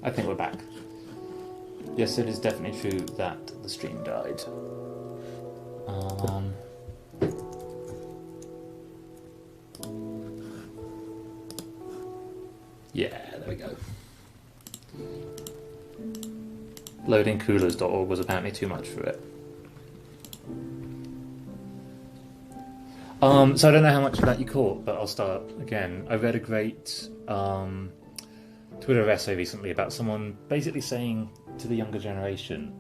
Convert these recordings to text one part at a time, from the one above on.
I think we're back. Yes, it is definitely true that the stream died. Yeah, there we go. Loadingcoolers.org was apparently too much for it. So I don't know how much of that you caught, but I'll start again. I read a great Twitter essay recently about someone basically saying to the younger generation,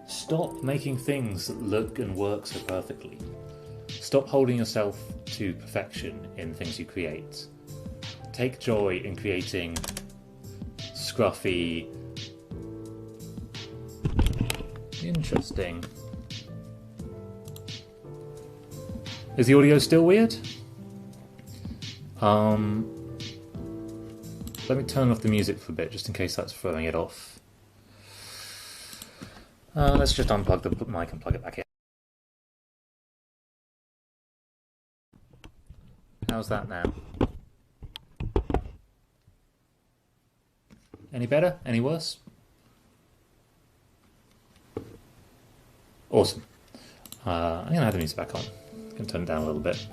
stop making things that look and work so perfectly. Stop holding yourself to perfection in things you create. Take joy in creating scruffy... Interesting. Is the audio still weird? Let me turn off the music for a bit, just in case that's throwing it off. Let's just unplug the mic and plug it back in. How's that now? Any better? Any worse? Awesome. I'm going to have the music back on. I can turn it down a little bit.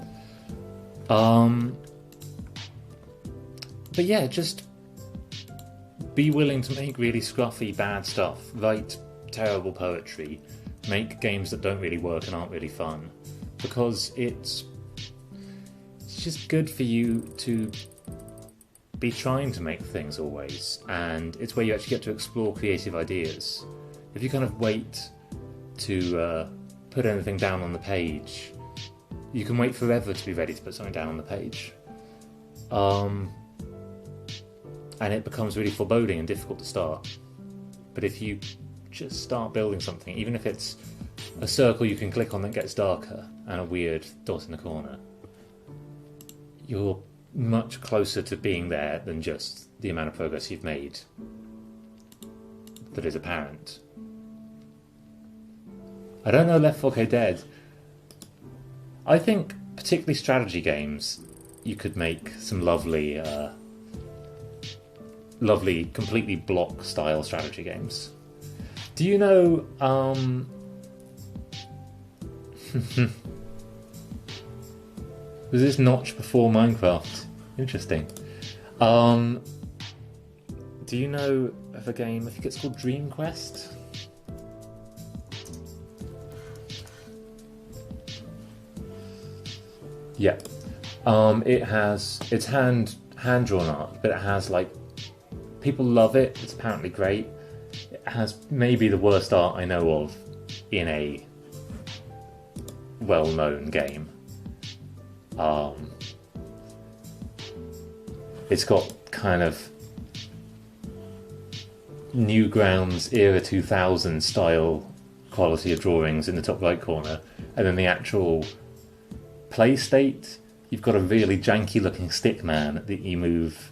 But yeah, just be willing to make really scruffy, bad stuff. Write terrible poetry. Make games that don't really work and aren't really fun. Because it's just good for you to be trying to make things always. And it's where you actually get to explore creative ideas. If you kind of wait to put anything down on the page, you can wait forever to be ready to put something down on the page. And it becomes really foreboding and difficult to start. But if you just start building something, even if it's a circle you can click on that gets darker and a weird dot in the corner, you're much closer to being there than just the amount of progress you've made that is apparent. I don't know Left 4K Dead. I think, particularly strategy games, you could make some lovely, completely block-style strategy games. Do you know, was this Notch before Minecraft? Interesting. Do you know of a game, I think it's called Dream Quest? Yeah. It's hand drawn art, but it has like, people love it. It's apparently great. It has maybe the worst art I know of in a well-known game. It's got kind of Newgrounds era 2000 style quality of drawings in the top right corner, and then the actual play state, you've got a really janky looking stick man that you move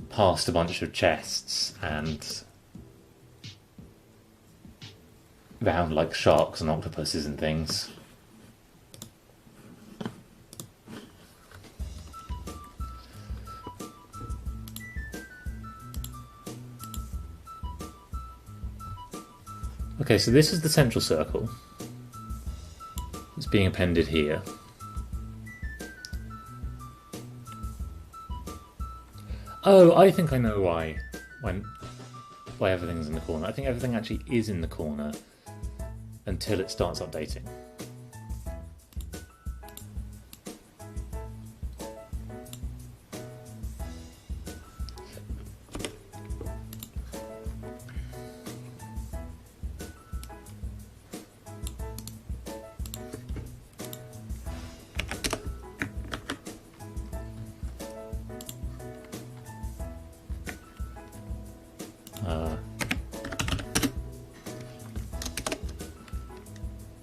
past a bunch of chests and round like sharks and octopuses and things. Okay, so this is the central circle. It's being appended here. Oh, I think I know why everything's in the corner. I think everything actually is in the corner until it starts updating.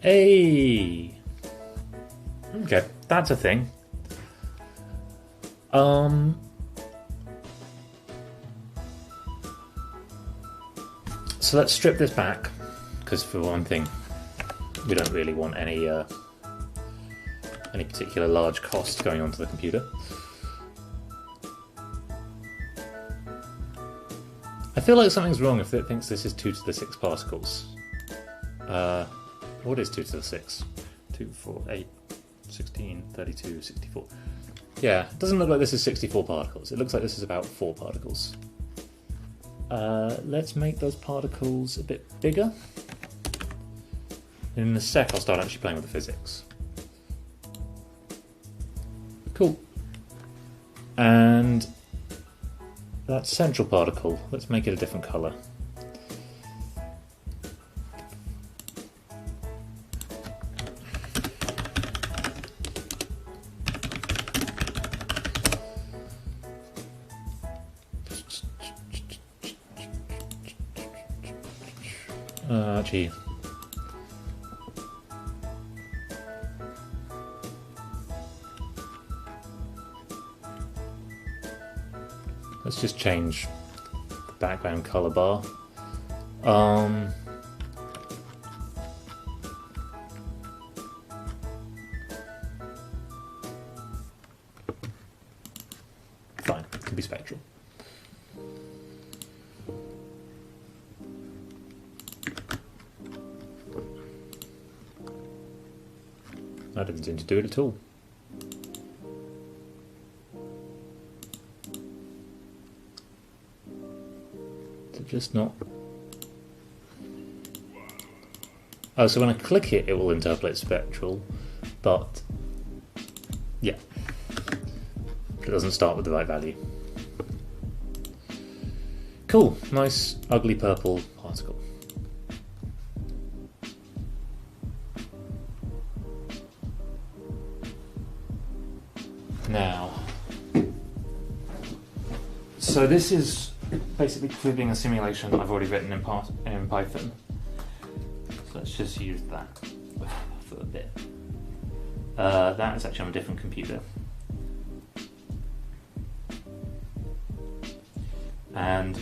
Hey! Okay, that's a thing. So let's strip this back, because for one thing, we don't really want any particular large cost going onto the computer. I feel like something's wrong if it thinks this is 2 to the 6 particles. What is 2 to the 6? 2, 4, 8, 16, 32, 64. Yeah, it doesn't look like this is 64 particles. It looks like this is about 4 particles. Let's make those particles a bit bigger. In a sec I'll start actually playing with the physics. Cool. And that central particle, let's make it a different colour. Gee. Let's just change the background colour bar. Fine, it can be spectral. That didn't seem to do it at all. Just not. Oh, so when I click it, it will interpolate spectral, but yeah, it doesn't start with the right value. Cool, nice ugly purple particle. Now, so this is basically cribbing a simulation that I've already written in Python. So let's just use that for a bit. That is actually on a different computer. And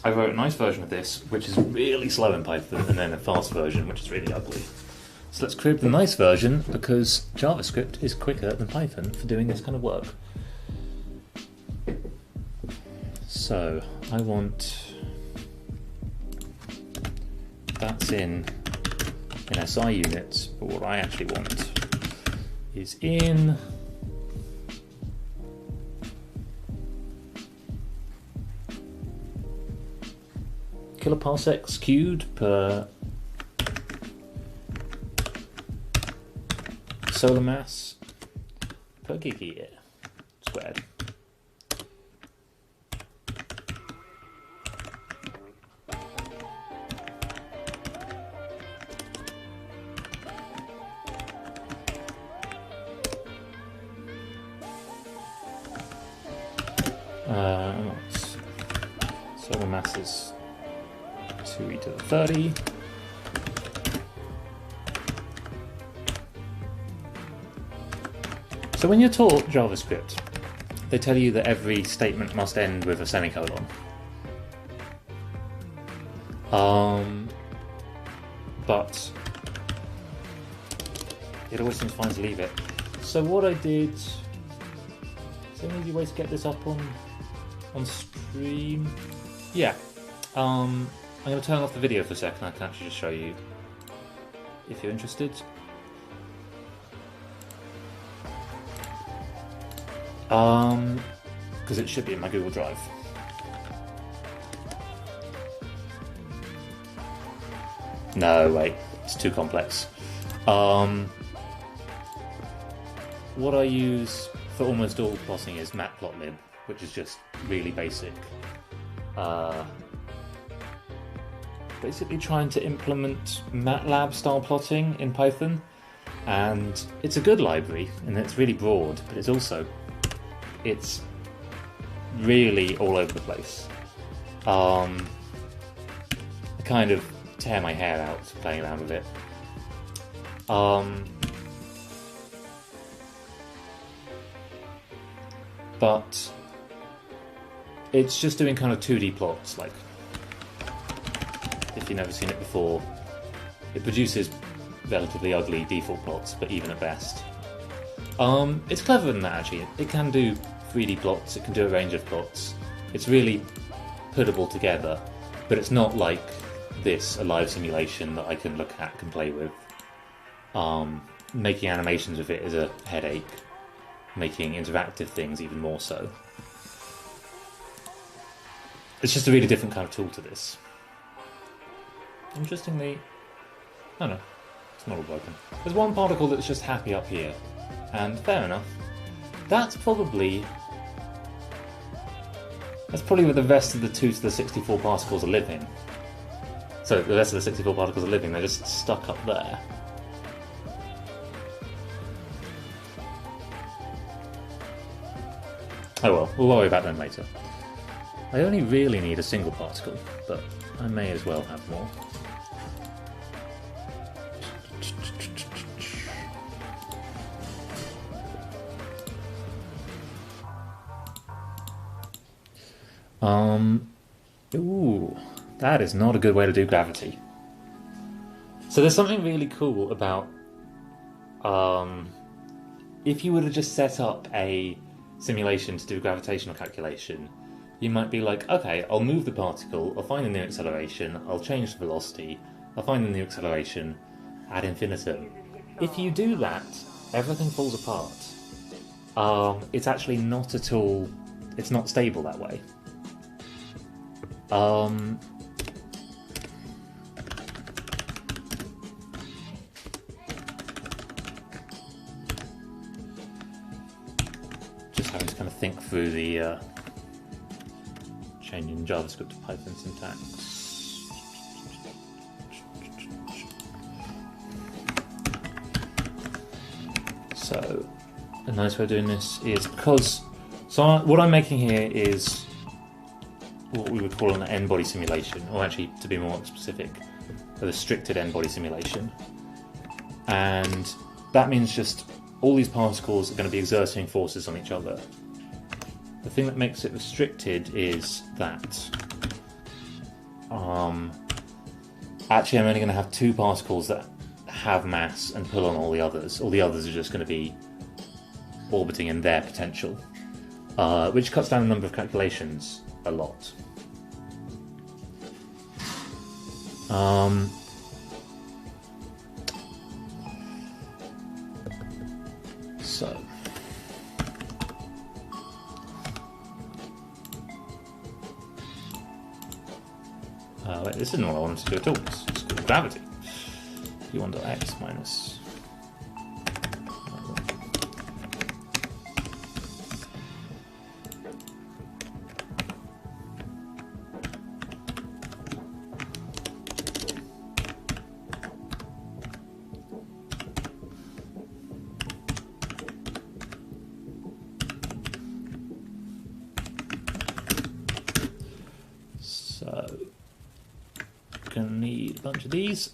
I wrote a nice version of this, which is really slow in Python, and then a fast version, which is really ugly. So let's crib the nice version, because JavaScript is quicker than Python for doing this kind of work. So I want that's in SI units, but what I actually want is in kiloparsecs cubed per solar mass per gig year squared. Solar mass is 2e to the 30. So when you're taught JavaScript, they tell you that every statement must end with a semicolon. But it always seems fine to leave it. So what I did, is there an easy way to get this up on stream? Yeah. I'm going to turn off the video for a second. I can actually just show you if you're interested. Because it should be in my Google Drive. No, wait, it's too complex. What I use for almost all plotting is matplotlib, which is just really basic. Basically trying to implement MATLAB style plotting in Python, and it's a good library and it's really broad, but it's really all over the place. I kind of tear my hair out playing around with it. But it's just doing kind of 2D plots, like, if you've never seen it before, it produces relatively ugly default plots, but even at best. It's cleverer than that actually. It can do 3D plots, it can do a range of plots. It's really puttable together, but it's not like this, a live simulation that I can look at, can play with. Making animations with it is a headache. Making interactive things even more so. It's just a really different kind of tool to this. Interestingly, oh no, it's not all broken. There's one particle that's just happy up here, and fair enough. That's probably where the rest of the 2 to the 64 particles are living. So the rest of the 64 particles are living, they're just stuck up there. Oh well, we'll worry about them later. I only really need a single particle, but I may as well have more. Ooh, that is not a good way to do gravity. So there's something really cool about, if you were to just set up a simulation to do gravitational calculation, you might be like, okay, I'll move the particle, I'll find a new acceleration, I'll change the velocity, I'll find a new acceleration, ad infinitum. If you do that, everything falls apart. It's actually not at all, it's not stable that way. Just having to kind of think through the changing JavaScript to Python syntax. So a nice way of doing this is because what I'm making here is what we would call an n-body simulation, or actually, to be more specific, a restricted n-body simulation. And that means just all these particles are going to be exerting forces on each other. The thing that makes it restricted is that actually I'm only going to have 2 particles that have mass and pull on all the others. All the others are just going to be orbiting in their potential, which cuts down the number of calculations a lot. Wait, this isn't what I wanted to do at all. It's called gravity. u1.x minus... So, gonna need a bunch of these.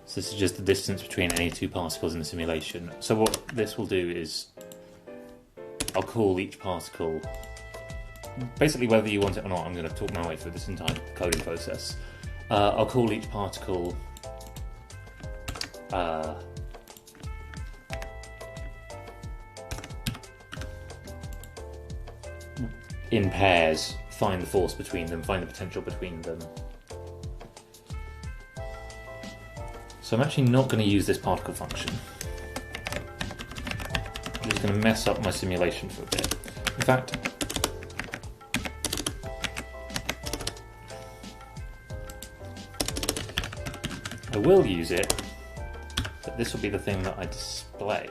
So this is just the distance between any 2 particles in the simulation. So what this will do is, I'll call each particle, basically whether you want it or not, I'm going to talk my way through this entire coding process. I'll call each particle in pairs, find the force between them, find the potential between them. So I'm actually not going to use this particle function. I'm just going to mess up my simulation for a bit. In fact, I will use it, but this will be the thing that I display.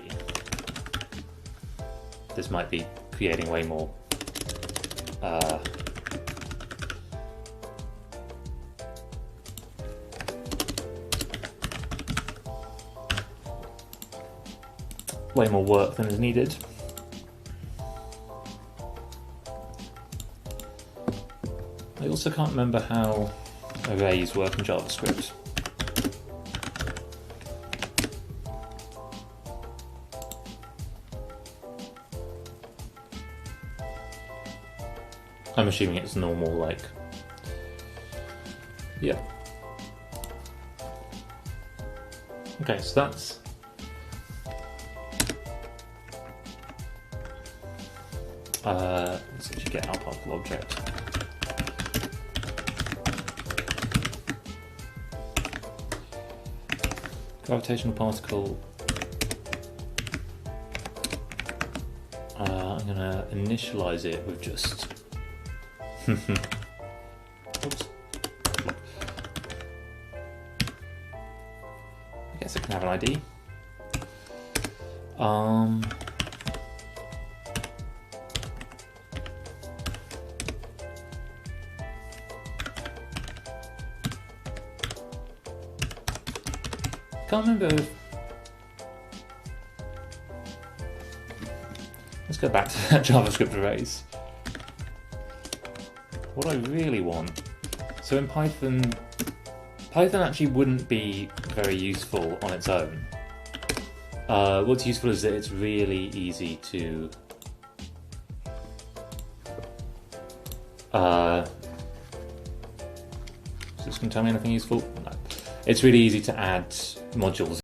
This might be creating way more way more work than is needed. I also can't remember how arrays work in JavaScript. I'm assuming it's normal, like, yeah. Okay, so that's let's actually get our particle object. Gravitational particle. I'm going to initialize it with just. Oops. I guess it can have an ID. Can't remember if... Let's go back to that JavaScript arrays. What I really want... So in Python actually wouldn't be very useful on its own. What's useful is that it's really easy to... is this going to tell me anything useful? No. It's really easy to add modules